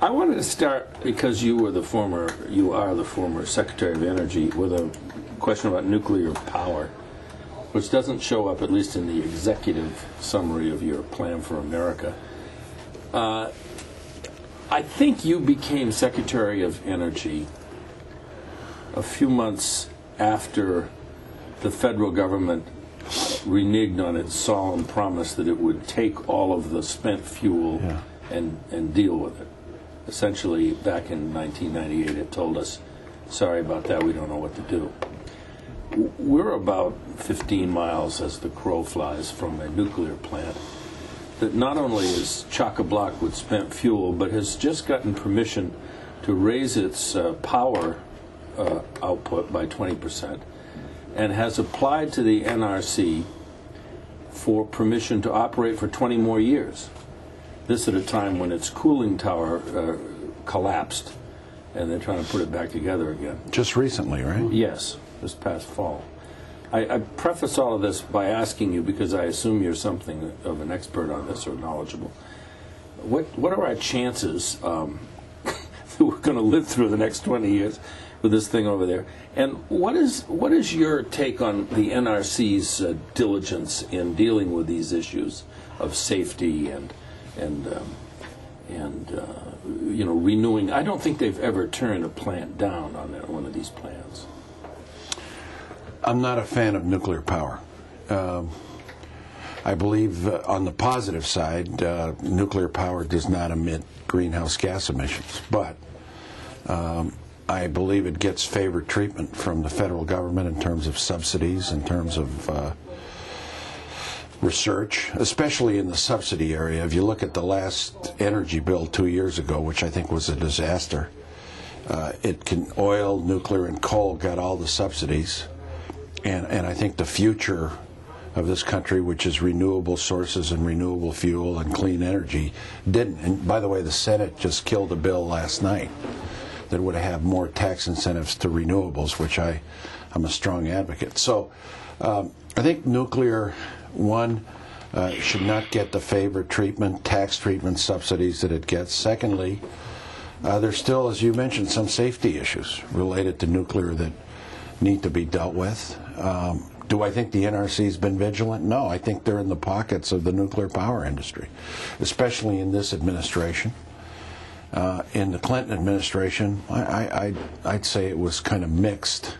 I wanted to start, because you are the former Secretary of Energy, with a question about nuclear power, which doesn't show up, at least in the executive summary of your plan for America. I think you became Secretary of Energy a few months after the federal government reneged on its solemn promise that it would take all of the spent fuel and deal with it. Essentially, back in 1998, it told us, sorry about that, we don't know what to do. We're about 15 miles as the crow flies from a nuclear plant that not only is chock-a-block with spent fuel, but has just gotten permission to raise its power output by 20%, and has applied to the NRC for permission to operate for 20 more years. This at a time when its cooling tower collapsed, and they're trying to put it back together again. Just recently, right? Yes, this past fall. I preface all of this by asking you, because I assume you're something of an expert on this or knowledgeable. What are our chances that we're going to live through the next 20 years with this thing over there? And what is your take on the NRC's diligence in dealing with these issues of safety and renewing? I don't think they've ever turned a plant down on one of these plans. I'm not a fan of nuclear power. I believe on the positive side, nuclear power does not emit greenhouse gas emissions, but I believe it gets favored treatment from the federal government in terms of subsidies, in terms of research, especially in the subsidy area. If you look at the last energy bill 2 years ago, which I think was a disaster, oil, nuclear, and coal got all the subsidies, and I think the future of this country, which is renewable sources and renewable fuel and clean energy, didn't. And by the way, the Senate just killed a bill last night that would have more tax incentives to renewables, which I'm a strong advocate. So I think nuclear, one, should not get the favored treatment, tax treatment, subsidies that it gets. Secondly, there's still, as you mentioned, some safety issues related to nuclear that need to be dealt with. Do I think the NRC has been vigilant? No, I think they're in the pockets of the nuclear power industry, especially in this administration. In the Clinton administration, I'd say it was kind of mixed.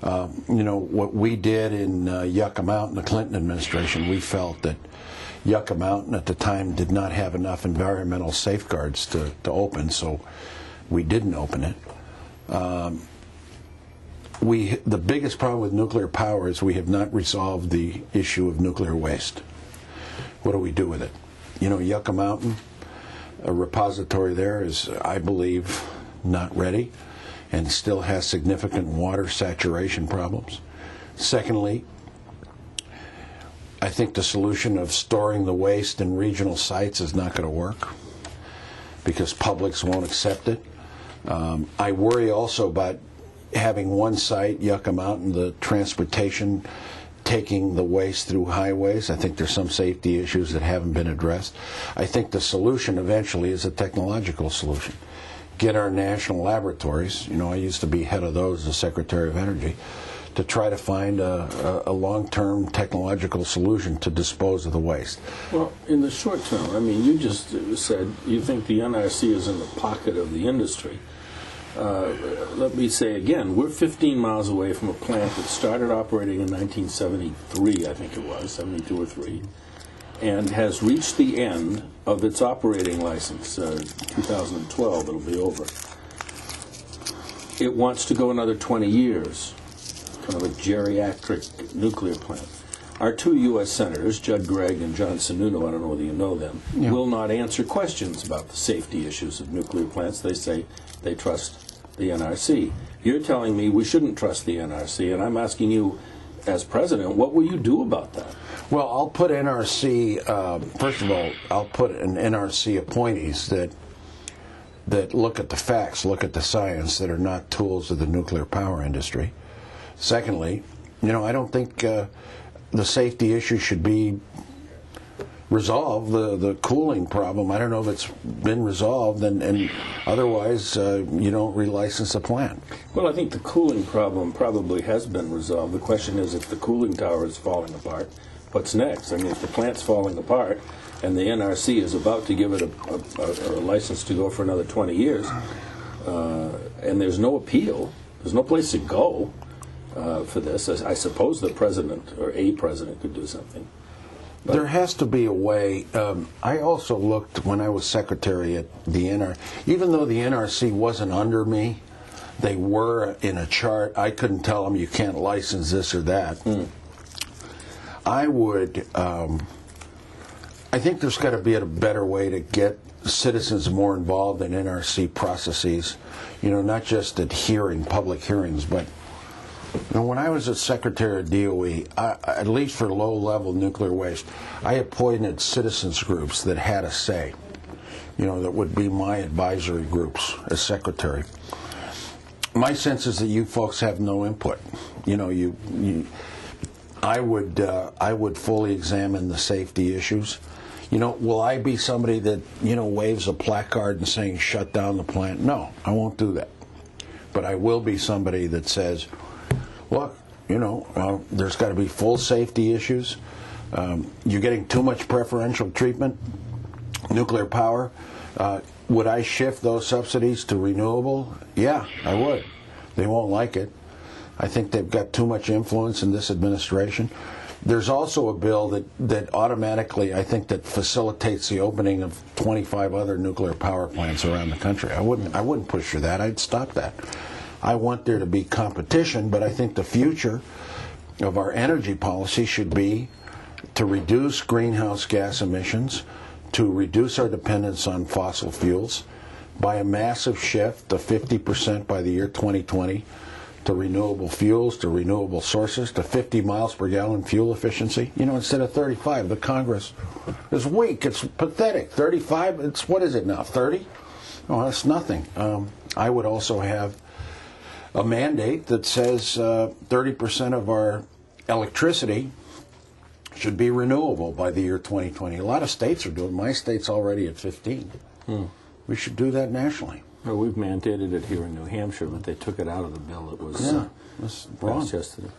What we did in Yucca Mountain, the Clinton administration, we felt that Yucca Mountain at the time did not have enough environmental safeguards to open, so we didn't open it. The biggest problem with nuclear power is we have not resolved the issue of nuclear waste. What do we do with it? Yucca Mountain, a repository there is, I believe, not ready and still has significant water saturation problems. Secondly, I think the solution of storing the waste in regional sites is not going to work because publics won't accept it. I worry also about having one site, Yucca Mountain, the transportation, taking the waste through highways. I think there's some safety issues that haven't been addressed. I think the solution eventually is a technological solution. Get our national laboratories, I used to be head of those as Secretary of Energy, to try to find a long-term technological solution to dispose of the waste. Well, in the short term, you just said you think the NRC is in the pocket of the industry. Let me say again, we're 15 miles away from a plant that started operating in 1973, I think it was, 72 or 3, and has reached the end of its operating license. 2012, it'll be over. It wants to go another 20 years, kind of a geriatric nuclear plant. Our 2 U.S. senators, Judd Gregg and John Sununu, I don't know whether you know them, will not answer questions about the safety issues of nuclear plants. They say they trust the NRC. You're telling me we shouldn't trust the NRC, and I'm asking you, as president, what will you do about that? Well, I'll put NRC, first of all, I'll put an NRC appointees that look at the facts, look at the science, that are not tools of the nuclear power industry. Secondly, I don't think the safety issue should be resolve the cooling problem. I don't know if it's been resolved, and otherwise you don't relicense the plant. Well, I think the cooling problem probably has been resolved. The question is, if the cooling tower is falling apart, what's next? I mean, if the plant's falling apart and the NRC is about to give it a license to go for another 20 years, and there's no appeal, there's no place to go for this, I suppose the president or a president could do something. But there has to be a way. I also looked when I was secretary at the NRC. Even though the NRC wasn't under me, they were in a chart. I couldn't tell them you can't license this or that. I would. I think there's got to be a better way to get citizens more involved in NRC processes. You know, not just at public hearings, but. You know, when I was a secretary of DOE, at least for low-level nuclear waste, I appointed citizens groups that had a say. You know, that would be my advisory groups as secretary. My sense is that you folks have no input. You know, I would fully examine the safety issues. You know, will I be somebody that, you know, waves a placard and saying shut down the plant? No, I won't do that. But I will be somebody that says, look, you know, there's got to be full safety issues. You're getting too much preferential treatment. Nuclear power. Would I shift those subsidies to renewable? Yeah, I would. They won't like it. I think they've got too much influence in this administration. There's also a bill that automatically, I think, that facilitates the opening of 25 other nuclear power plants around the country. I wouldn't push for that. I'd stop that. I want there to be competition, but I think the future of our energy policy should be to reduce greenhouse gas emissions, to reduce our dependence on fossil fuels by a massive shift to 50% by the year 2020 to renewable fuels, to renewable sources, to 50 miles per gallon fuel efficiency. You know, instead of 35, the Congress is weak. It's pathetic. 35, what is it now, 30? Oh, that's nothing. I would also have a mandate that says 30% of our electricity should be renewable by the year 2020. A lot of states are doing it. My state's already at 15. We should do that nationally. Well, we've mandated it here in New Hampshire, but they took it out of the bill. It was that's wrong. passed yesterday.